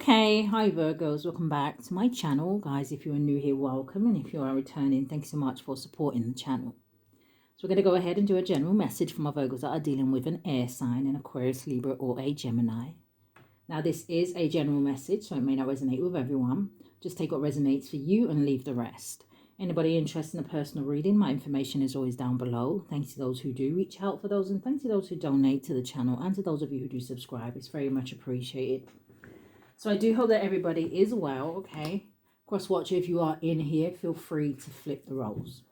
Okay, hi Virgos, welcome back to my channel. Guys, if you are new here, welcome. And if you are returning, thanks so much for supporting the channel. So we're going to go ahead and do a general message for my Virgos that are dealing with an air sign, an Aquarius, Libra, or a Gemini. Now, this is a general message, so it may not resonate with everyone. Just take what resonates for you and leave the rest. Anybody interested in a personal reading, my information is always down below. Thanks to those who do reach out for those, and thanks to those who donate to the channel, and to those of you who do subscribe. It's very much appreciated. So I do hope that everybody is well, okay? Cross watcher, if you are in here, feel free to flip the roles.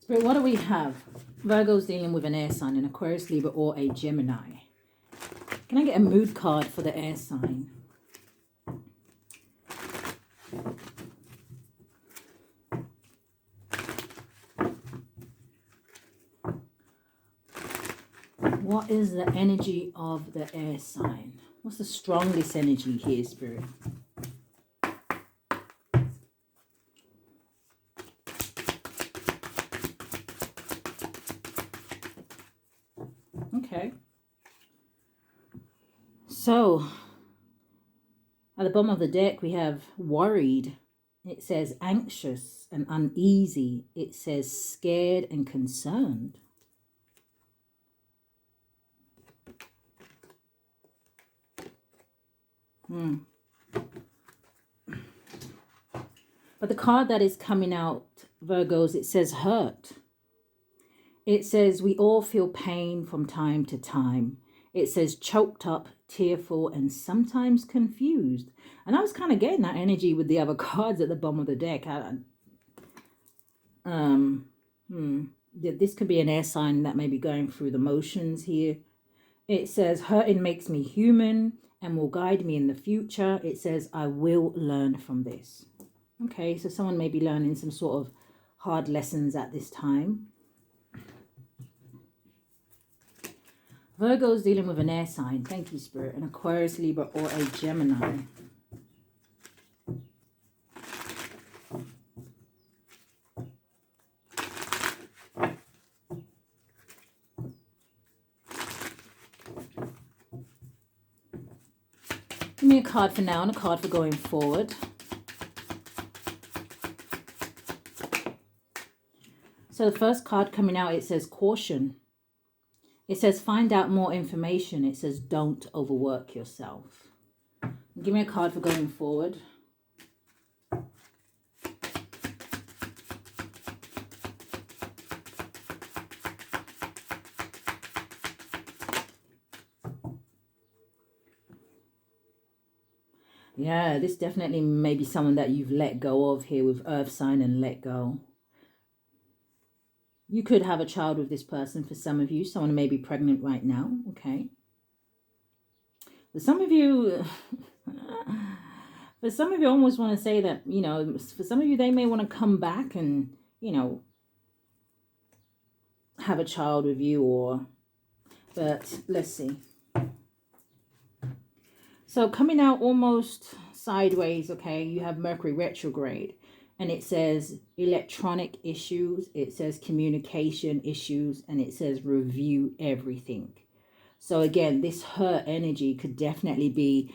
Spirit, what do we have? Virgo's dealing with an air sign, an Aquarius, Libra, or a Gemini. Can I get a mood card for the air sign? What is the energy of the air sign? What's the strongest energy here, Spirit? Okay. So, at the bottom of the deck, we have worried. It says anxious and uneasy. It says scared and concerned. But the card that is coming out, Virgos, it says hurt. It says we all feel pain from time to time. It says choked up, tearful, and sometimes confused. And I was kind of getting that energy with the other cards at the bottom of the deck. This could be an air sign that may be going through the motions here. It says hurting makes me human and will guide me in the future. It says I will learn from this. Okay, so someone may be learning some sort of hard lessons at this time. Virgo's dealing with an air sign. Thank you, Spirit. An Aquarius, Libra, or a Gemini. Give me a card for now and a card for going forward. So the first card coming out, it says caution. It says find out more information. It says don't overwork yourself. Give me a card for going forward. Yeah, this definitely may be someone that you've let go of here with Earth sign and let go. You could have a child with this person for some of you. Someone may be pregnant right now, okay? For some of you, I almost want to say that, you know, for some of you, they may want to come back and, you know, have a child with you but let's see. So coming out almost sideways, okay, you have Mercury retrograde. And it says electronic issues, it says communication issues, and it says review everything. So again, this hurt energy could definitely be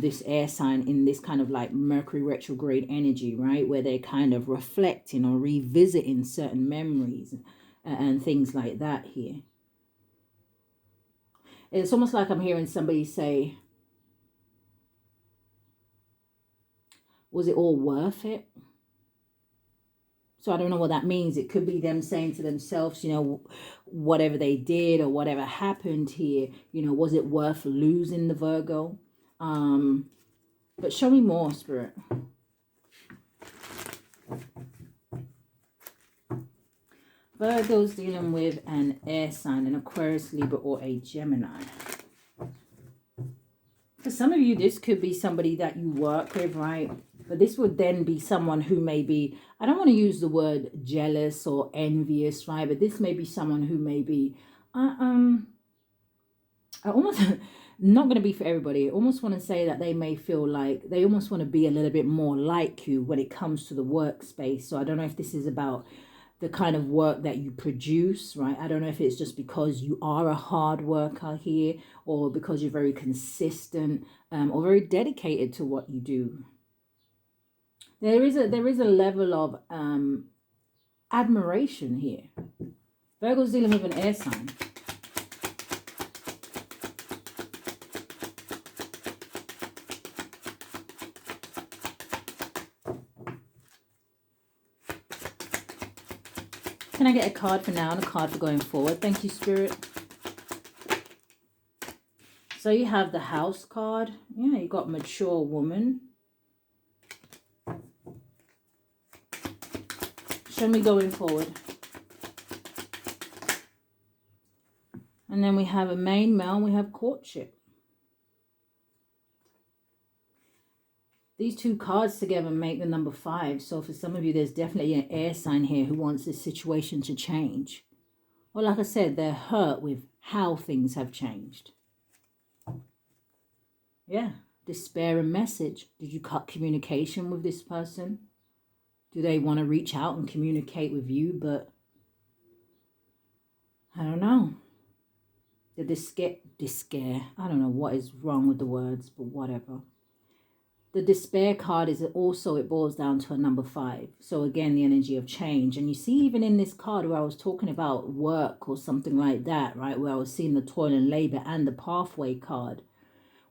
this air sign in this kind of like Mercury retrograde energy, right? Where they're kind of reflecting or revisiting certain memories and things like that here. It's almost like I'm hearing somebody say, was it all worth it? So I don't know what that means. It could be them saying to themselves, you know, whatever they did or whatever happened here, you know, was it worth losing the Virgo? But show me more, Spirit. Virgo's dealing with an air sign, an Aquarius, Libra, or a Gemini. For some of you, this could be somebody that you work with, right? But this would then be someone who may be, I don't want to use the word jealous or envious, right? But this may be someone who may be, I almost, not going to be for everybody. I almost want to say that they may feel like they almost want to be a little bit more like you when it comes to the workspace. So I don't know if this is about the kind of work that you produce, right? I don't know if it's just because you are a hard worker here, or because you're very consistent, or very dedicated to what you do. There is a level of admiration here. Virgo's dealing with an air sign. Can I get a card for now and a card for going forward? Thank you, Spirit. So you have the House card. Yeah, you got mature woman. Show me going forward. And then we have a main male and we have courtship. These two cards together make the number 5. So for some of you, there's definitely an air sign here who wants this situation to change. Or like I said, they're hurt with how things have changed. Yeah, despair and message. Did you cut communication with this person? Do they want to reach out and communicate with you? But I don't know. The despair. I don't know what is wrong with the words, but whatever. The despair card is also, it boils down to a number 5. So again, the energy of change. And you see, even in this card where I was talking about work or something like that, right? Where I was seeing the toil and labor and the pathway card,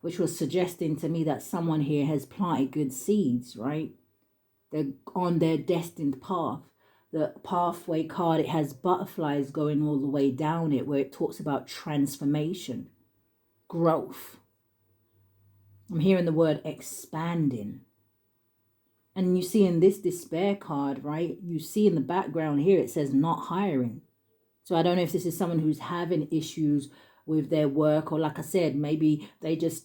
which was suggesting to me that someone here has planted good seeds, right? They're on their destined path. The pathway card, it has butterflies going all the way down it, where it talks about transformation, growth. I'm hearing the word expanding. And you see in this despair card, right, you see in the background here, it says not hiring. So I don't know if this is someone who's having issues with their work, or like I said, maybe they just,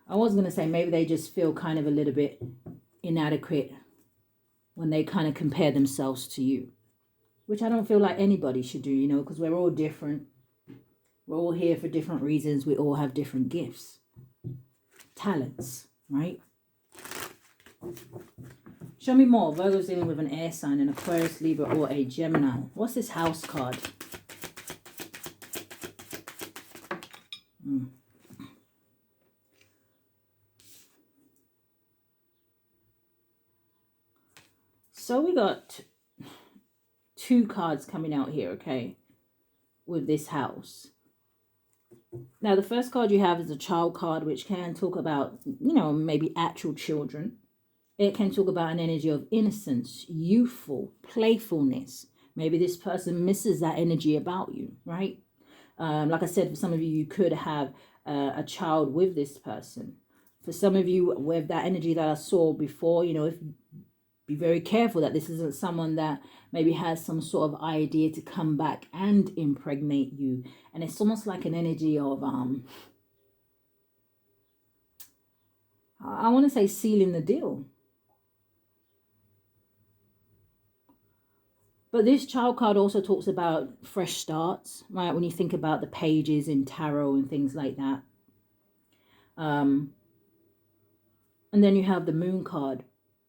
I was going to say maybe they just feel kind of a little bit inadequate when they kind of compare themselves to you, which I don't feel like anybody should do, you know, because we're all different. We're all here for different reasons. We all have different gifts, talents, right? Show me more. Virgo's dealing with an air sign, an Aquarius, Libra, or a Gemini. What's this House card? So we got 2 cards coming out here, okay, with this house. Now, the first card you have is a child card, which can talk about, you know, maybe actual children. It can talk about an energy of innocence, youthful, playfulness. Maybe this person misses that energy about you, right? Like I said, for some of you, you could have a child with this person. For some of you, with that energy that I saw before, you know, be very careful that this isn't someone that maybe has some sort of idea to come back and impregnate you. And it's almost like an energy of, I want to say sealing the deal. But this child card also talks about fresh starts, right? When you think about the pages in tarot and things like that. And then you have the moon card,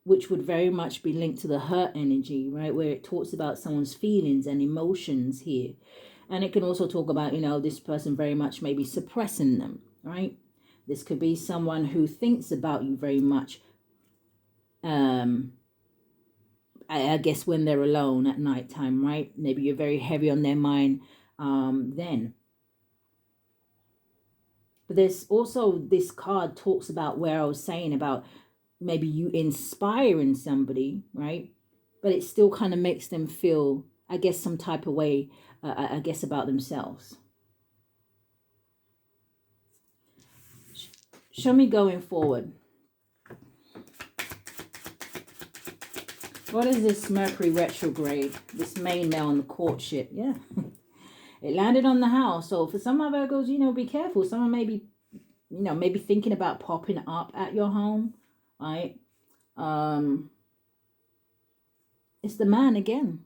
which would very much be linked to the hurt energy, right? Where it talks about someone's feelings and emotions here. And it can also talk about, you know, this person very much maybe suppressing them, right? This could be someone who thinks about you very much, I guess when they're alone at nighttime, right? Maybe you're very heavy on their mind then. But there's also, this card talks about where I was saying about maybe you inspiring somebody, right? But it still kind of makes them feel, I guess, some type of way, I guess, about themselves. Show me going forward. What is this Mercury retrograde? This main male on the courtship. Yeah. It landed on the house. So for some of Virgos, you know, be careful. Someone may be, you know, maybe thinking about popping up at your home, right? It's the man again.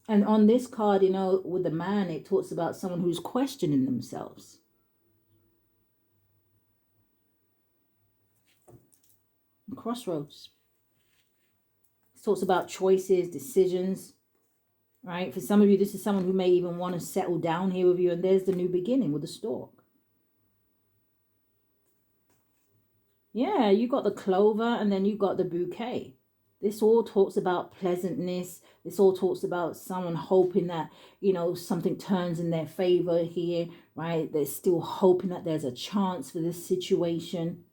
And on this card, you know, with the man, it talks about someone who's questioning themselves. Crossroads. talks about choices, decisions, right? For some of you, this is someone who may even want to settle down here with you. And there's the new beginning with the stork. Yeah, you got the clover and then you got the bouquet. This all talks about pleasantness. This all talks about someone hoping that, you know, something turns in their favor here, right? They're still hoping that there's a chance for this situation.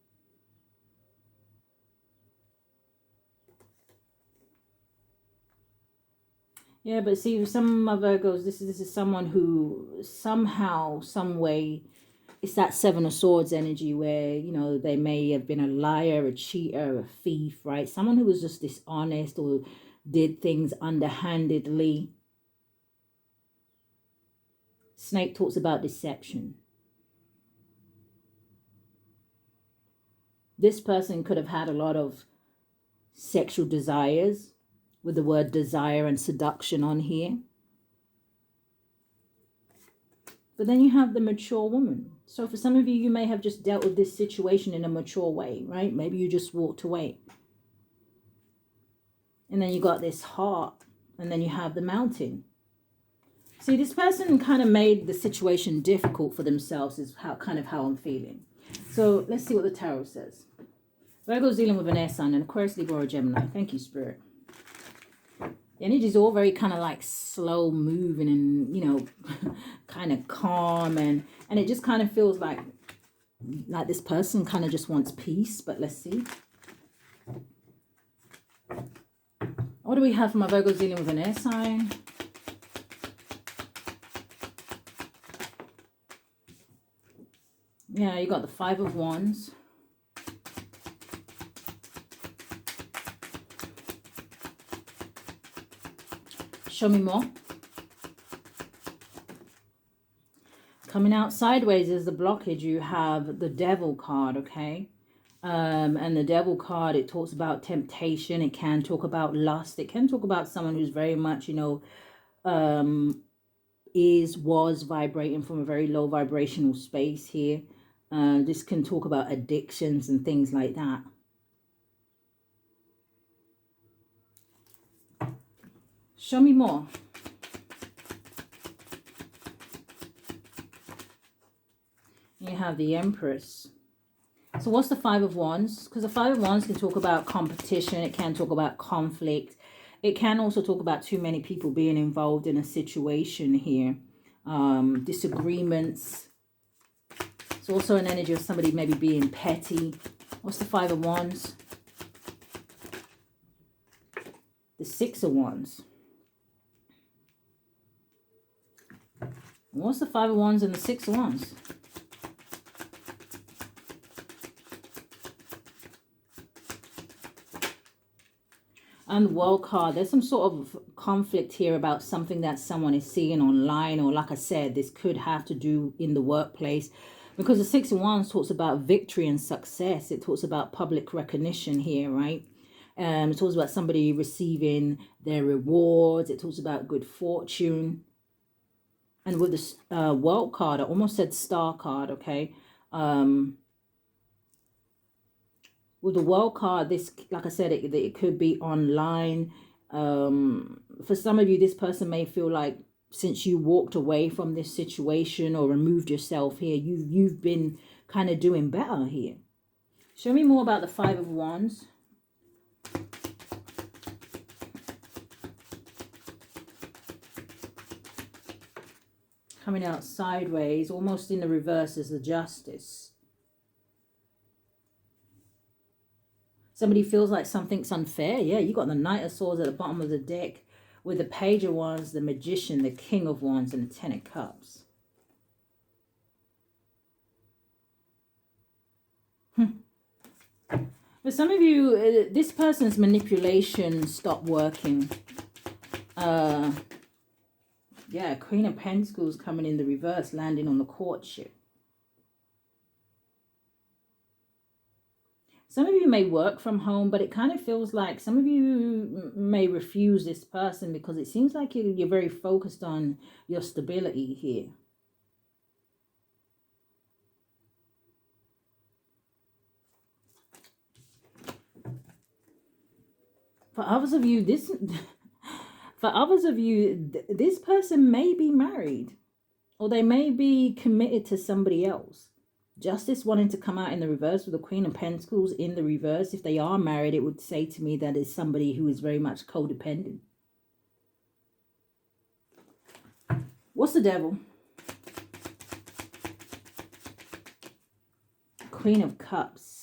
Yeah, but see, with some of Virgos, this is someone who somehow, some way, it's that Seven of Swords energy where, you know, they may have been a liar, a cheater, a thief, right? Someone who was just dishonest or did things underhandedly. Snake talks about deception. This person could have had a lot of sexual desires, with the word desire and seduction on here. But then you have the mature woman. So for some of you, you may have just dealt with this situation in a mature way, right? Maybe you just walked away. And then you got this heart. And then you have the mountain. See, this person kind of made the situation difficult for themselves is how I'm feeling. So let's see what the tarot says. Virgo's dealing with an air sign and Aquarius, Libra, or Gemini. Thank you, Spirit. The energy is all very kind of like slow moving and, you know, kind of calm. And it just kind of feels like this person kind of just wants peace. But let's see. What do we have for my Virgos dealing with an air sign? Yeah, you got the Five of Wands. Show me more. Coming out sideways is the blockage. You have the Devil card, okay? And the Devil card, it talks about temptation. It can talk about lust. It can talk about someone who's very much, you know, was vibrating from a very low vibrational space here. This can talk about addictions and things like that. Show me more. You have the Empress. So what's the Five of Wands? Because the Five of Wands can talk about competition. It can talk about conflict. It can also talk about too many people being involved in a situation here. Disagreements. It's also an energy of somebody maybe being petty. What's the Five of Wands? The Six of Wands. What's the Five of Wands and the Six of Wands? And the World card, there's some sort of conflict here about something that someone is seeing online, or like I said, this could have to do in the workplace, because the Six of Wands talks about victory and success. It talks about public recognition here, right? It talks about somebody receiving their rewards. It talks about good fortune. And with the World card, I almost said Star card, okay? With the World card, this, like I said, it could be online. For some of you, this person may feel like since you walked away from this situation or removed yourself here, you've been kind of doing better here. Show me more about the Five of Wands. Coming out sideways, almost in the reverse, is the Justice. Somebody feels like something's unfair. Yeah, you got the Knight of Swords at the bottom of the deck with the Page of Wands, the Magician, the King of Wands, and the Ten of Cups. For some of you, this person's manipulation stopped working. Yeah, Queen of Pentacles coming in the reverse, landing on the courtship. Some of you may work from home, but it kind of feels like some of you may refuse this person because it seems like you're very focused on your stability here. For others of you, this this person may be married, or they may be committed to somebody else. Justice wanting to come out in the reverse with the Queen of Pentacles in the reverse. If they are married, it would say to me that it's somebody who is very much codependent. What's the Devil? Queen of Cups.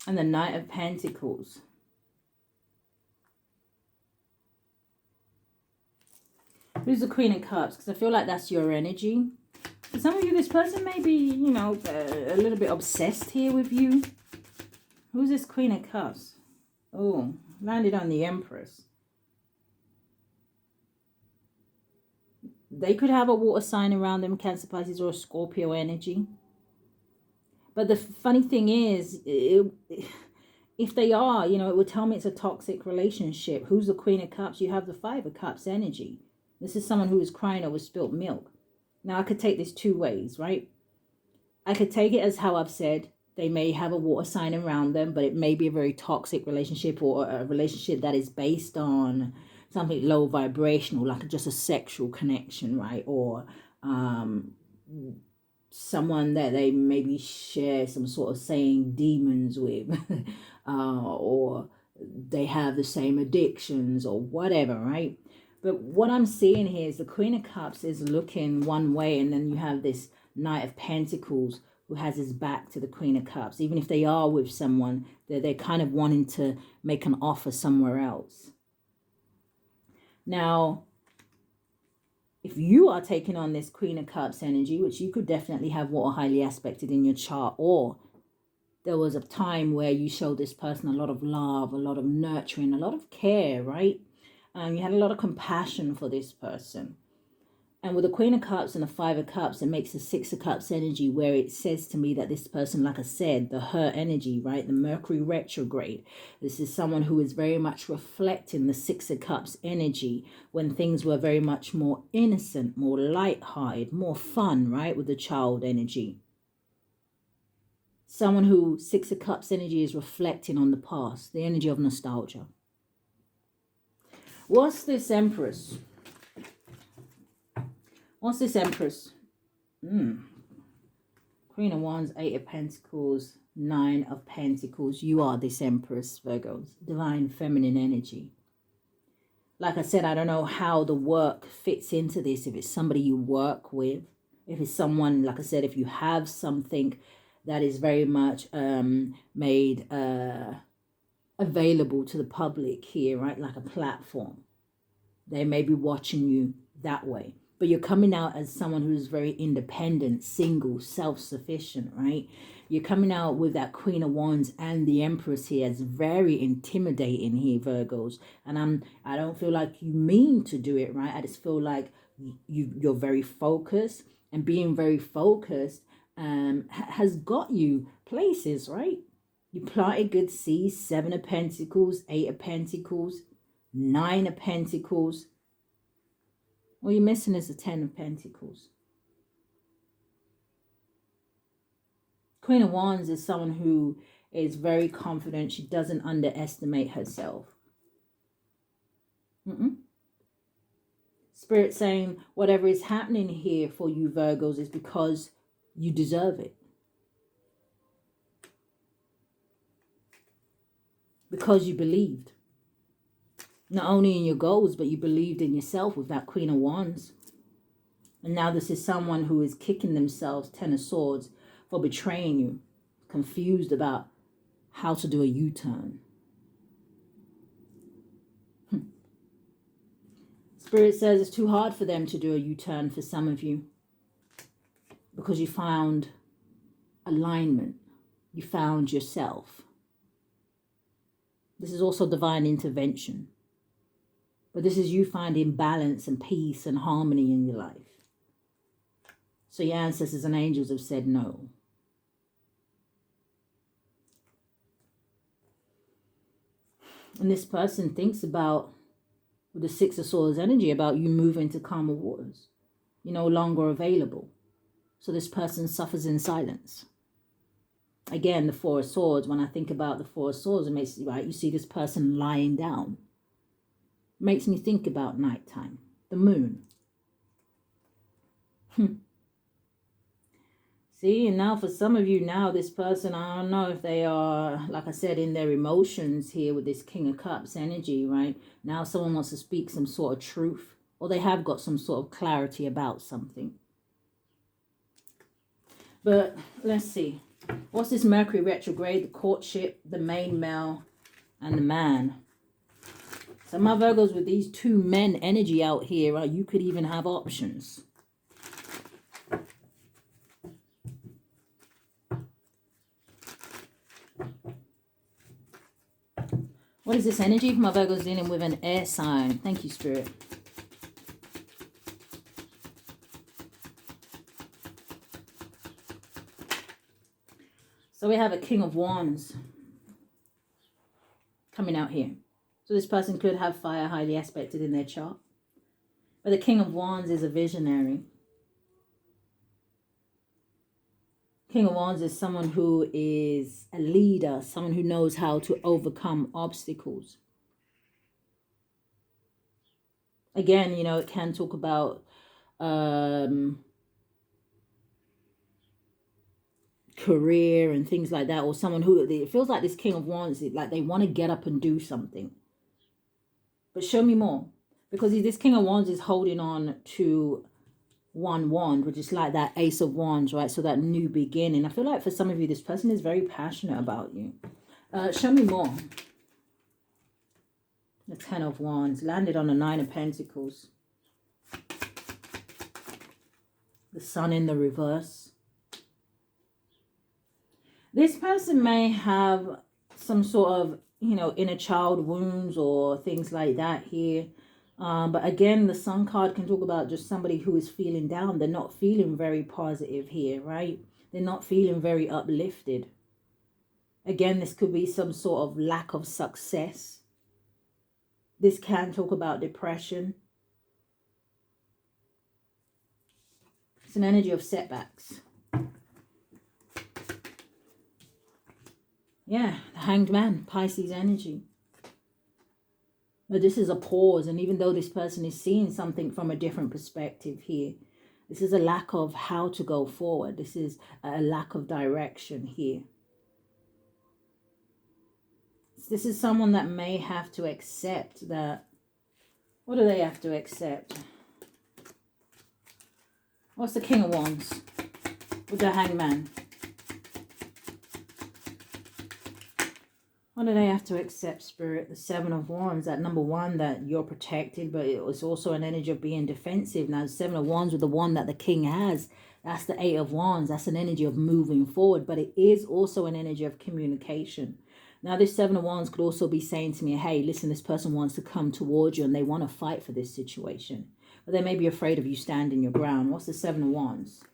And the Knight of Pentacles. Who's the Queen of Cups? Because I feel like that's your energy. For some of you, this person may be, you know, a little bit obsessed here with you. Who's this Queen of Cups? Oh, landed on the Empress. They could have a water sign around them, Cancer, Pisces, or a Scorpio energy. But the funny thing is, if they are, you know, it would tell me it's a toxic relationship. Who's the Queen of Cups? You have the Five of Cups energy. This is someone who is crying over spilt milk. Now, I could take this two ways, right? I could take it as how I've said. They may have a water sign around them, but it may be a very toxic relationship, or a relationship that is based on something low vibrational, like just a sexual connection, right? Or someone that they maybe share some sort of saying demons with, or they have the same addictions or whatever, right? But what I'm seeing here is the Queen of Cups is looking one way, and then you have this Knight of Pentacles who has his back to the Queen of Cups. Even if they are with someone, they're kind of wanting to make an offer somewhere else. Now, if you are taking on this Queen of Cups energy, which you could definitely have water highly aspected in your chart, or there was a time where you showed this person a lot of love, a lot of nurturing, a lot of care, right? You had a lot of compassion for this person. And with the Queen of Cups and the Five of Cups, it makes the Six of Cups energy, where it says to me that this person, like I said, the her energy, right? The Mercury retrograde. This is someone who is very much reflecting the Six of Cups energy when things were very much more innocent, more lighthearted, more fun, right? With the child energy. Someone who Six of Cups energy is reflecting on the past, the energy of nostalgia. What's this Empress? What's this Empress? Queen of Wands, Eight of Pentacles, Nine of Pentacles. You are this Empress, Virgos. Divine feminine energy. Like I said, I don't know how the work fits into this. If it's somebody you work with. If it's someone, like I said, if you have something that is very much made available to the public here, right? Like a platform. They may be watching you that way. But you're coming out as someone who's very independent, single, self-sufficient, right? You're coming out with that Queen of Wands and the Empress here as very intimidating here, Virgos. And I don't feel like you mean to do it, right? I just feel like you're very focused, and being very focused has got you places, right? You planted good seeds. Seven of Pentacles, Eight of Pentacles, Nine of Pentacles. What you're missing is the Ten of Pentacles. Queen of Wands is someone who is very confident. She doesn't underestimate herself. Spirit saying whatever is happening here for you, Virgos, is because you deserve it. Because you believed. Not only in your goals, but you believed in yourself with that Queen of Wands. And now this is someone who is kicking themselves, Ten of Swords, for betraying you. Confused about how to do a U-turn. Spirit says it's too hard for them to do a U-turn for some of you. Because you found alignment. You found yourself. This is also divine intervention. But this is you finding balance and peace and harmony in your life. So your ancestors and angels have said no. And this person thinks about, with the Six of Swords energy, about you moving to calmer waters. You're no longer available. So this person suffers in silence. Again, the Four of Swords, when I think about the Four of Swords, it makes, right, you see this person lying down. Makes me think about nighttime, the moon. See, and now for some of you now, this person, I don't know if they are, like I said, in their emotions here with this King of Cups energy, right? Now someone wants to speak some sort of truth, or they have got some sort of clarity about something. But let's see. What's this Mercury retrograde, the courtship, the main male, and the man? So my Virgos, with these two men energy out here, right, you could even have options. What is this energy for my Virgos dealing with an air sign? Thank you, Spirit. So we have a King of Wands coming out here. So this person could have fire highly aspected in their chart. But the King of Wands is a visionary. King of Wands is someone who is a leader, someone who knows how to overcome obstacles. Again, you know, it can talk about career and things like that, or someone who, it feels like this King of Wands, like they want to get up and do something. But show me more, because this King of Wands is holding on to one wand, which is like that Ace of Wands, right? So that new beginning. I feel like for some of you, this person is very passionate about you. Show me more. The Ten of Wands landed on the Nine of Pentacles. The Sun in the reverse. This person may have some sort of, you know, inner child wounds or things like that here. But again, the Sun card can talk about just somebody who is feeling down. They're not feeling very positive here, right? They're not feeling very uplifted. Again, this could be some sort of lack of success. This can talk about depression. It's an energy of setbacks. Yeah, the Hanged Man, Pisces energy. But this is a pause, and even though this person is seeing something from a different perspective here, this is a lack of how to go forward. This is a lack of direction here. This is someone that may have to accept that. What do they have to accept? What's the King of Wands with the Hanged Man? What do they have to accept, Spirit? The Seven of Wands, that number one, that you're protected, but it was also an energy of being defensive. Now, the Seven of Wands with the one that the King has, that's the Eight of Wands. That's an energy of moving forward, but it is also an energy of communication. Now, this Seven of Wands could also be saying to me, hey, listen, this person wants to come towards you and they want to fight for this situation. But they may be afraid of you standing your ground. What's the Seven of Wands?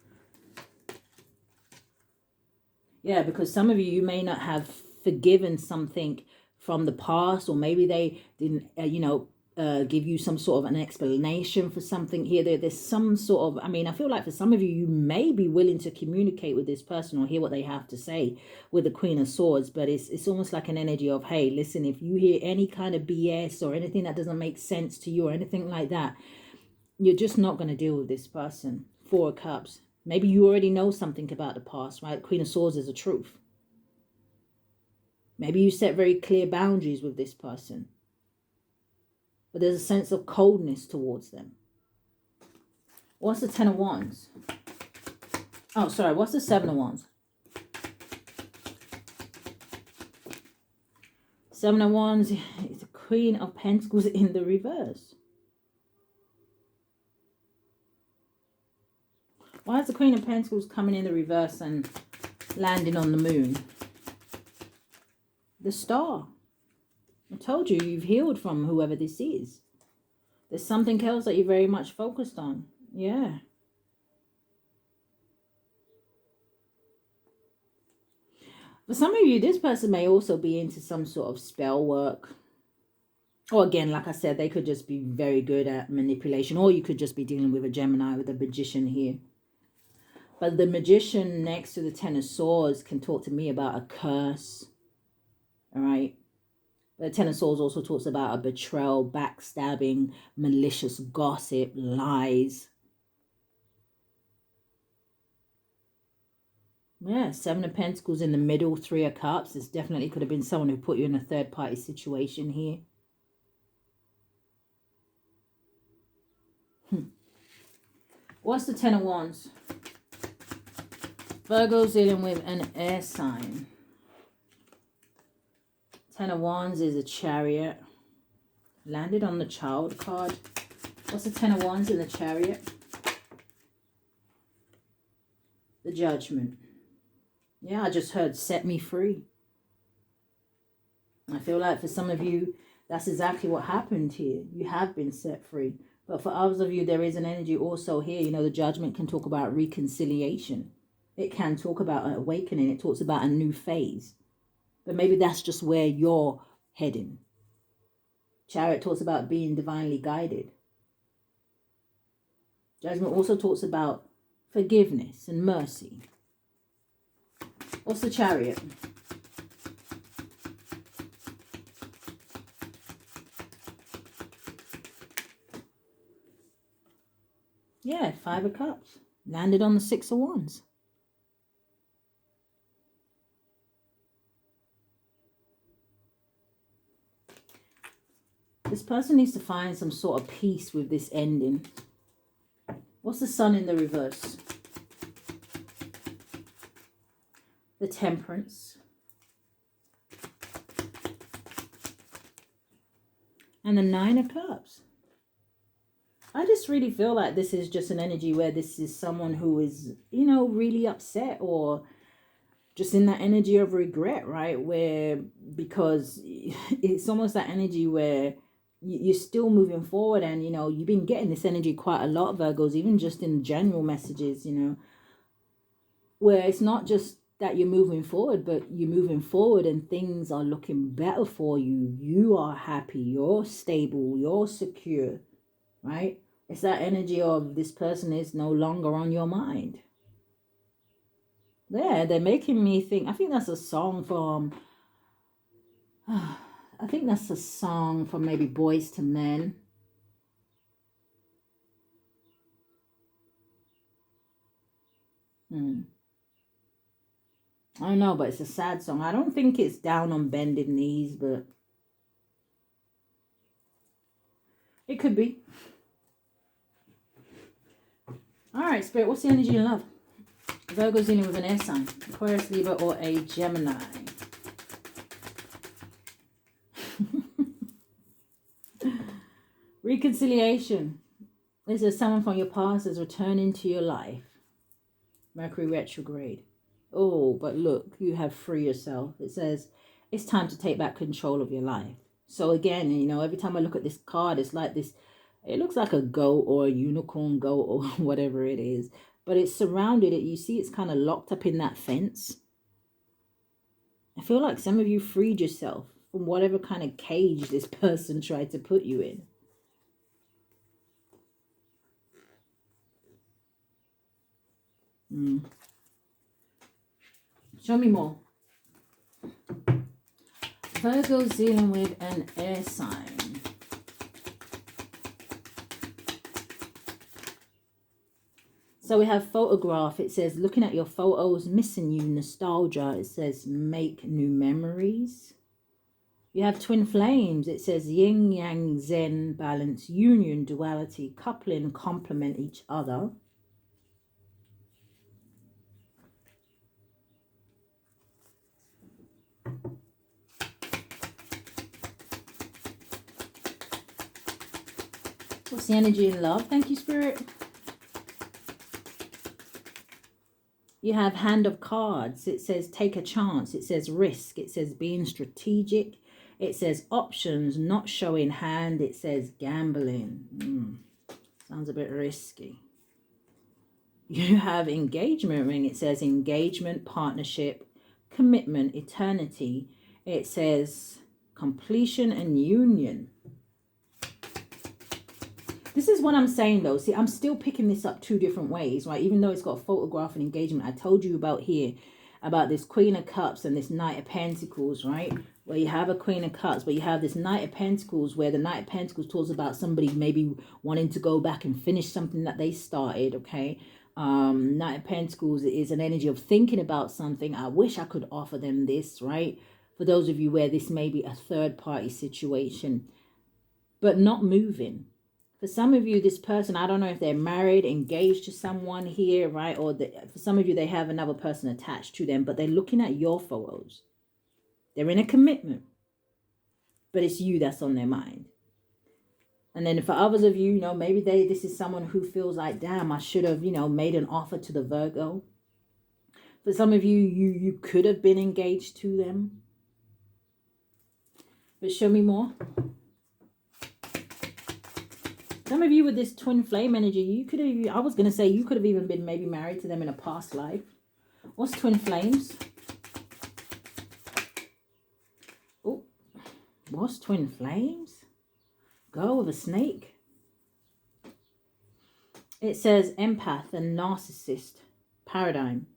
Yeah, because some of you may not have forgiven something from the past, or maybe they didn't, give you some sort of an explanation for something here. There's some sort of, I feel like for some of you, you may be willing to communicate with this person or hear what they have to say with the Queen of Swords, but it's almost like an energy of, hey, listen, if you hear any kind of BS or anything that doesn't make sense to you or anything like that, you're just not going to deal with this person. Four of Cups. Maybe you already know something about the past, right? Queen of Swords is the truth. Maybe you set very clear boundaries with this person, but there's a sense of coldness towards them. What's the Ten of Wands? Oh, sorry. What's the Seven of Wands? Seven of Wands is the Queen of Pentacles in the reverse. Why is the Queen of Pentacles coming in the reverse and landing on the moon? The Star. I told you, you've healed from whoever this is. There's something else that you're very much focused on. Yeah. For some of you, this person may also be into some sort of spell work. Or again, like I said, they could just be very good at manipulation. Or you could just be dealing with a Gemini, with a magician here. But the Magician next to the Ten of Swords can talk to me about a curse. All right. The Ten of Swords also talks about a betrayal, backstabbing, malicious gossip, lies. Yeah, Seven of Pentacles in the middle, Three of Cups. This definitely could have been someone who put you in a third-party situation here. What's the Ten of Wands? Virgo's dealing with an air sign. Ten of Wands is a Chariot. Landed on the Child card. What's the Ten of Wands in the Chariot? The Judgment. Yeah, I just heard set me free. I feel like for some of you, that's exactly what happened here. You have been set free. But for others of you, there is an energy also here. You know, the Judgment can talk about reconciliation. It can talk about an awakening. It talks about a new phase. But maybe that's just where you're heading. Chariot talks about being divinely guided. Judgment also talks about forgiveness and mercy. What's the Chariot? Yeah, Five of Cups. Landed on the Six of Wands. This person needs to find some sort of peace with this ending. What's the Sun in the reverse? The Temperance. And the Nine of Cups. I just really feel like this is just an energy where this is someone who is, you know, really upset or just in that energy of regret, right? Where, because it's almost that energy where you're still moving forward and, you know, you've been getting this energy quite a lot, Virgos, even just in general messages, you know, where it's not just that you're moving forward, but you're moving forward and things are looking better for you. You are happy, you're stable, you're secure, right? It's that energy of this person is no longer on your mind. Yeah, they're making me think. I think that's a song from, I think that's a song from maybe Boys to Men. I don't know, but it's a sad song. I don't think it's Down on Bended Knees, but it could be. All right, Spirit, what's the energy in love? Virgo's dealing with an air sign, Aquarius, Libra, or a Gemini. Reconciliation. This is someone from your past has returned into your life. Mercury retrograde. Oh, but look, you have free yourself. It says it's time to take back control of your life. So again, you know, every time I look at this card, it's like this, it looks like a goat or a unicorn goat or whatever it is. But it's surrounded it. You see it's kind of locked up in that fence. I feel like some of you freed yourself from whatever kind of cage this person tried to put you in. Show me more. Virgo's dealing with an air sign. So we have photograph. It says, looking at your photos, missing you, nostalgia. It says, make new memories. You have twin flames. It says, yin, yang, zen, balance, union, duality, coupling, complement each other. What's the energy in love? Thank you, Spirit. You have Hand of Cards. It says take a chance. It says risk. It says being strategic. It says options, not showing hand. It says gambling. Sounds a bit risky. You have Engagement Ring. It says engagement, partnership, commitment, eternity. It says completion and union. This is what I'm saying though. See, I'm still picking this up two different ways, right? Even though it's got a photograph and engagement. I told you about here, about this Queen of Cups and this Knight of Pentacles, right? Where you have a Queen of Cups, but you have this Knight of Pentacles, where the Knight of Pentacles talks about somebody maybe wanting to go back and finish something that they started, okay? Knight of Pentacles is an energy of thinking about something. I wish I could offer them this, right? For those of you where this may be a third party situation, but not moving. For some of you, this person, I don't know if they're married, engaged to someone here, right? Or for some of you, they have another person attached to them, but they're looking at your photos. They're in a commitment, but it's you that's on their mind. And then for others of you, you know, maybe this is someone who feels like, damn, I should have, you know, made an offer to the Virgo. For some of you, you could have been engaged to them. But show me more. Some of you with this twin flame energy, you could have, I was going to say, you could have even been maybe married to them in a past life. What's twin flames? Oh, what's twin flames? Girl with a snake. It says empath and narcissist paradigm.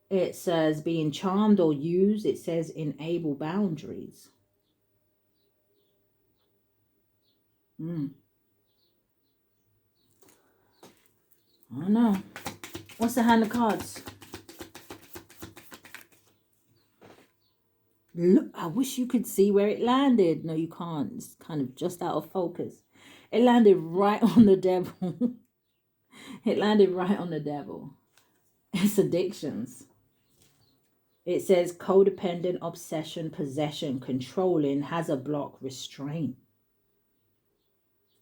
It says being charmed or used. It says enable boundaries. I don't know. What's the hand of cards? Look, I wish you could see where it landed. No, you can't. It's kind of just out of focus. It landed right on the devil. It landed right on the devil. It's addictions. It says codependent, obsession, possession, controlling, has a block, restraint.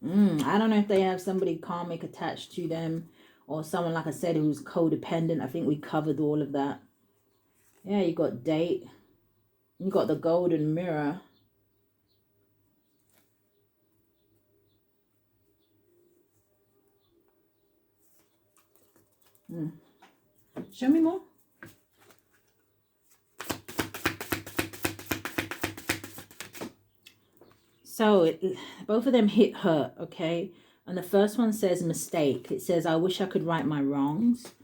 I don't know if they have somebody karmic attached to them, or someone, like I said, who's codependent. I think we covered all of that. Yeah, you got date. You got the golden mirror. Show me more. So both of them hit hurt, okay? And the first one says mistake. It says, I wish I could right my wrongs.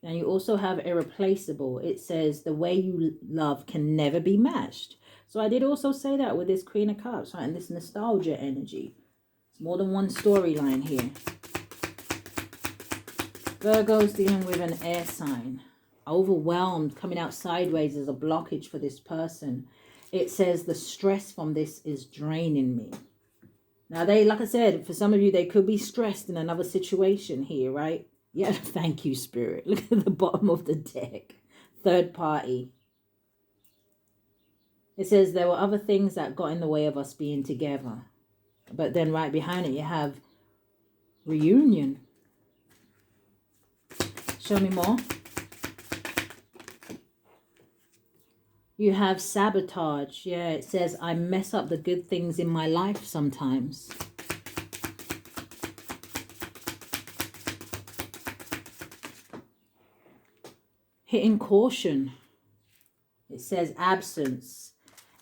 And you also have irreplaceable. It says the way you love can never be matched. So I did also say that with this Queen of Cups, right? And this nostalgia energy. It's more than one storyline here. Virgo's dealing with an air sign. Overwhelmed, coming out sideways as a blockage for this person. It says the stress from this is draining me. Now, like I said, for some of you, they could be stressed in another situation here, right? Yeah, thank you, Spirit. Look at the bottom of the deck. Third party. It says there were other things that got in the way of us being together. But then right behind it, you have reunion. Show me more. You have sabotage. Yeah, it says I mess up the good things in my life sometimes. Hitting caution. It says absence.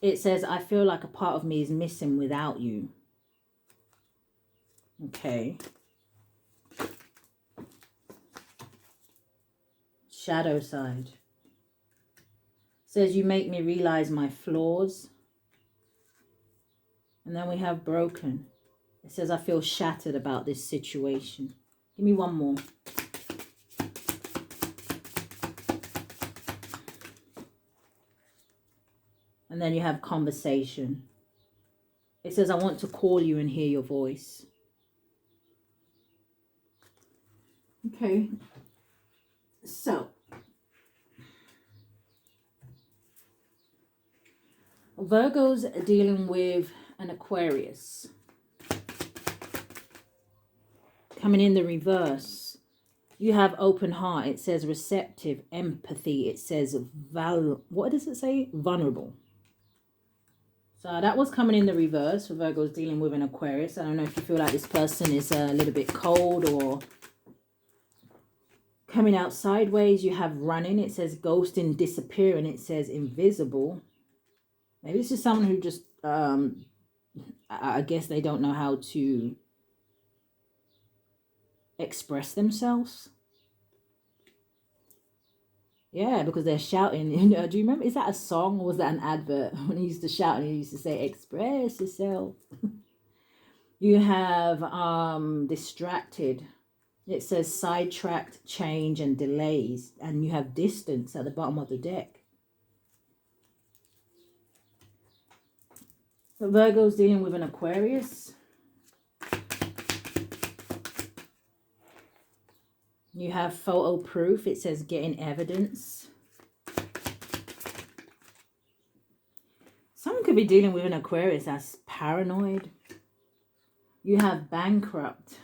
It says I feel like a part of me is missing without you. Okay. Shadow side. Says you make me realize my flaws. And then we have broken. It says I feel shattered about this situation. Give me one more. And then you have conversation. It says I want to call you and hear your voice. Okay. So. Virgo's dealing with an Aquarius. Coming in the reverse. You have open heart. It says receptive, empathy. It says what does it say? Vulnerable. So that was coming in the reverse for Virgo's dealing with an Aquarius. I don't know if you feel like this person is a little bit cold or coming out sideways. You have running. It says ghosting, disappearing. It says invisible. Maybe this is someone who just, I guess they don't know how to express themselves. Yeah, because they're shouting. You know, do you remember? Is that a song or was that an advert? When he used to shout and he used to say, express yourself. You have distracted. It says sidetracked, change, and delays. And you have distance at the bottom of the deck. But Virgo's dealing with an Aquarius. You have photo proof. It says getting evidence. Someone could be dealing with an Aquarius that's paranoid. You have bankrupt.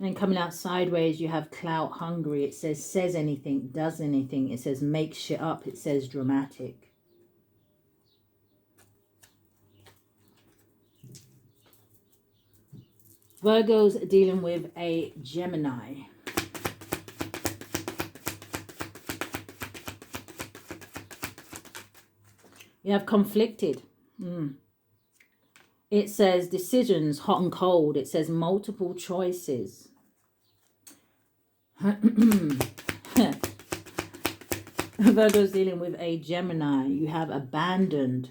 And then coming out sideways, you have clout hungry. It says anything, does anything. It says make shit up. It says dramatic. Virgo's dealing with a Gemini. You have conflicted. It says decisions, hot and cold. It says multiple choices. Virgo's dealing with a Gemini. You have abandoned.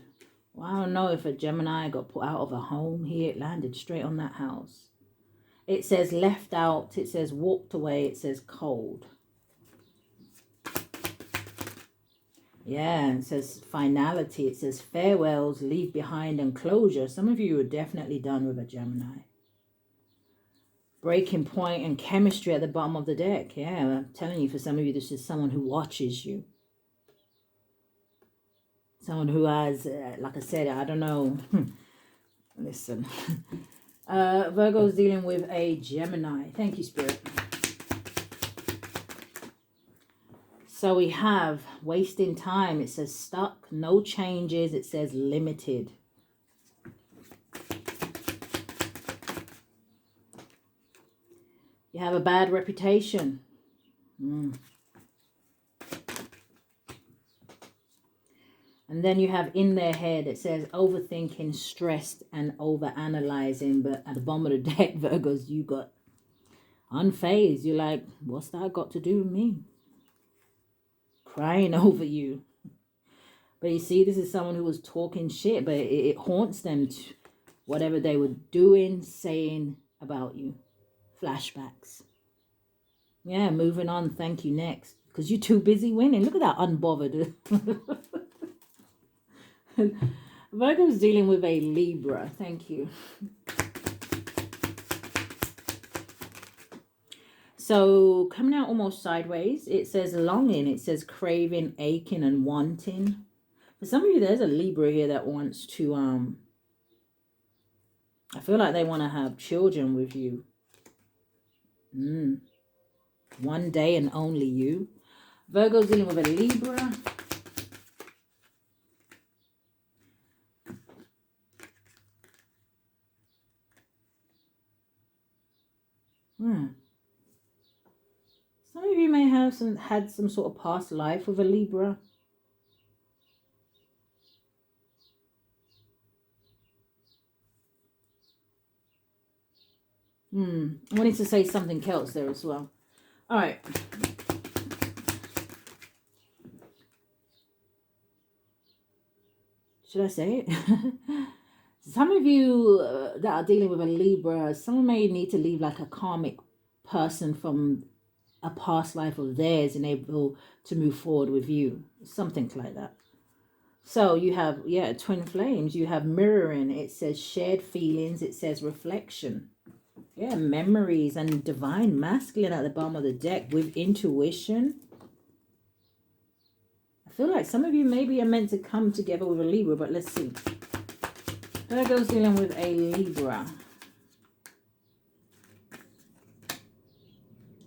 Well, I don't know if a Gemini got put out of a home here. It landed straight on that house. It says left out. It says walked away. It says cold. Yeah, it says finality. It says farewells, leave behind, and closure. Some of you are definitely done with a Gemini. Breaking point and chemistry at the bottom of the deck. Yeah, I'm telling you, for some of you, this is someone who watches you. Someone who has, like I said, I don't know. Listen. Virgo's dealing with a Gemini. Thank you, Spirit. So we have wasting time. It says stuck, no changes. It says limited. You have a bad reputation. And then you have in their head, it says overthinking, stressed, and overanalyzing. But at the bottom of the deck, Virgos, you got unfazed. You're like, what's that got to do with me? Crying over you. But you see, this is someone who was talking shit, but it haunts them to whatever they were doing, saying about you. Flashbacks. Yeah, moving on. Thank you. Next. Because you're too busy winning. Look at that unbothered. Virgo's dealing with a Libra. Thank you. So coming out almost sideways, it says longing. It says craving, aching, and wanting. For some of you, there's a Libra here that wants to, I feel like they want to have children with you. One day and only you. Virgo's dealing with a Libra. Some of you may have had some sort of past life with a Libra. I wanted to say something else there as well. All right. Should I say it? Some of you that are dealing with a Libra, someone may need to leave like a karmic person from a past life of theirs and able to move forward with you. Something like that. So you have, yeah, twin flames. You have mirroring. It says shared feelings. It says reflection. Yeah, memories and divine masculine at the bottom of the deck with intuition. I feel like some of you maybe are meant to come together with a Libra, but let's see. Virgo's dealing with a Libra.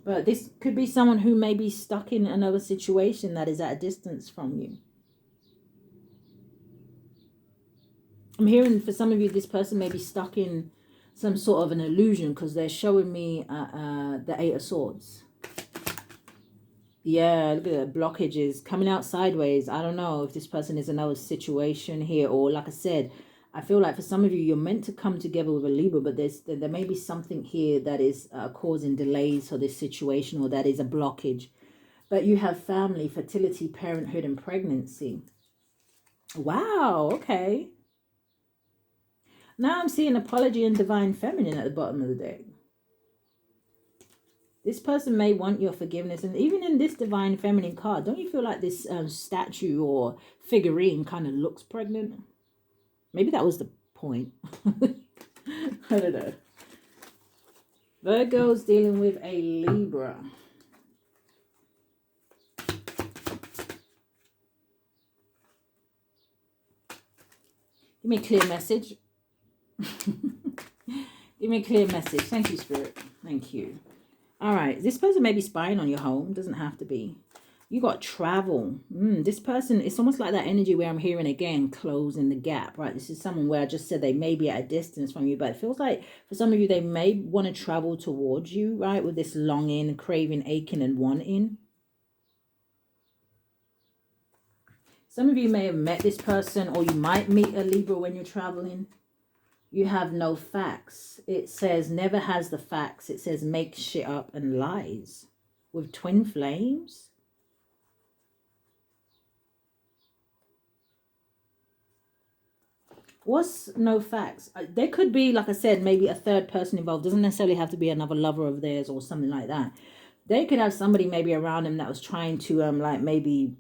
But this could be someone who may be stuck in another situation that is at a distance from you. I'm hearing for some of you, this person may be stuck in some sort of an illusion because they're showing me the Eight of Swords. Yeah, look at the blockages coming out sideways. I don't know if this person is in another situation here, or like I said, I feel like for some of you, you're meant to come together with a Libra, but there may be something here that is causing delays for this situation, or that is a blockage. But you have family, fertility, parenthood, and pregnancy. Wow, okay. Now I'm seeing apology and divine feminine at the bottom of the deck. This person may want your forgiveness. And even in this divine feminine card, don't you feel like this statue or figurine kind of looks pregnant? Maybe that was the point. I don't know. Virgo's dealing with a Libra. Give me a clear message. Give me a clear message. Thank you, Spirit. Thank you. All right. This person may be spying on your home. Doesn't have to be. You got travel. This person, it's almost like that energy where I'm hearing again, closing the gap, right? This is someone where I just said they may be at a distance from you, but it feels like for some of you, they may want to travel towards you, right? With this longing, craving, aching, and wanting. Some of you may have met this person, or you might meet a Libra when you're traveling. You have no facts. It says never has the facts. It says make shit up and lies. With twin flames. What's no facts? There could be, like I said, maybe a third person involved. Doesn't necessarily have to be another lover of theirs or something like that. They could have somebody maybe around them that was trying to like maybe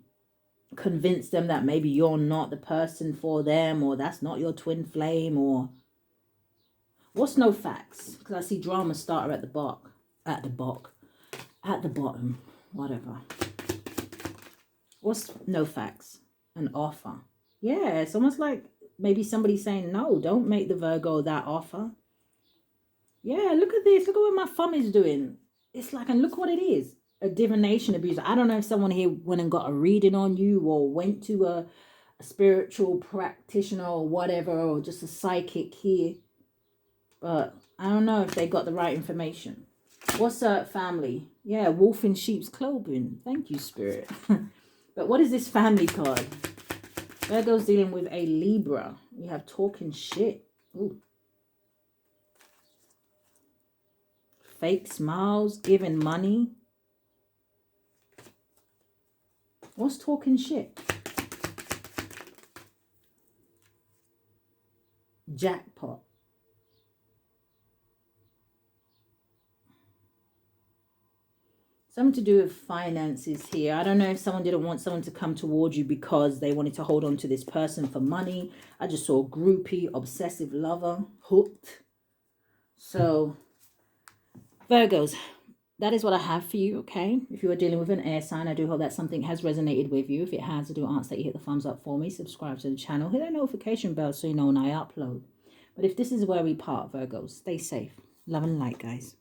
convince them that maybe you're not the person for them, or that's not your twin flame, or what's no facts? Because I see drama starter at the bottom, whatever. What's no facts? An offer. Yeah, it's almost like maybe somebody saying, no, don't make the Virgo that offer. Yeah, look at this. Look at what my thumb is doing. It's like, and look what it is. A divination abuser. I don't know if someone here went and got a reading on you, or went to a spiritual practitioner or whatever, or just a psychic here. But I don't know if they got the right information. What's family? Yeah, wolf in sheep's clothing. Thank you, Spirit. But what is this family card? Virgo's dealing with a Libra. You have talking shit. Ooh. Fake smiles, giving money. What's talking shit? Jackpot. Something to do with finances here. I don't know if someone didn't want someone to come towards you because they wanted to hold on to this person for money. I just saw groupie, obsessive lover, hooked. So, Virgos, that is what I have for you, okay? If you are dealing with an air sign, I do hope that something has resonated with you. If it has, I do ask that you hit the thumbs up for me, subscribe to the channel, hit that notification bell so you know when I upload. But if this is where we part, Virgos, stay safe. Love and light, guys.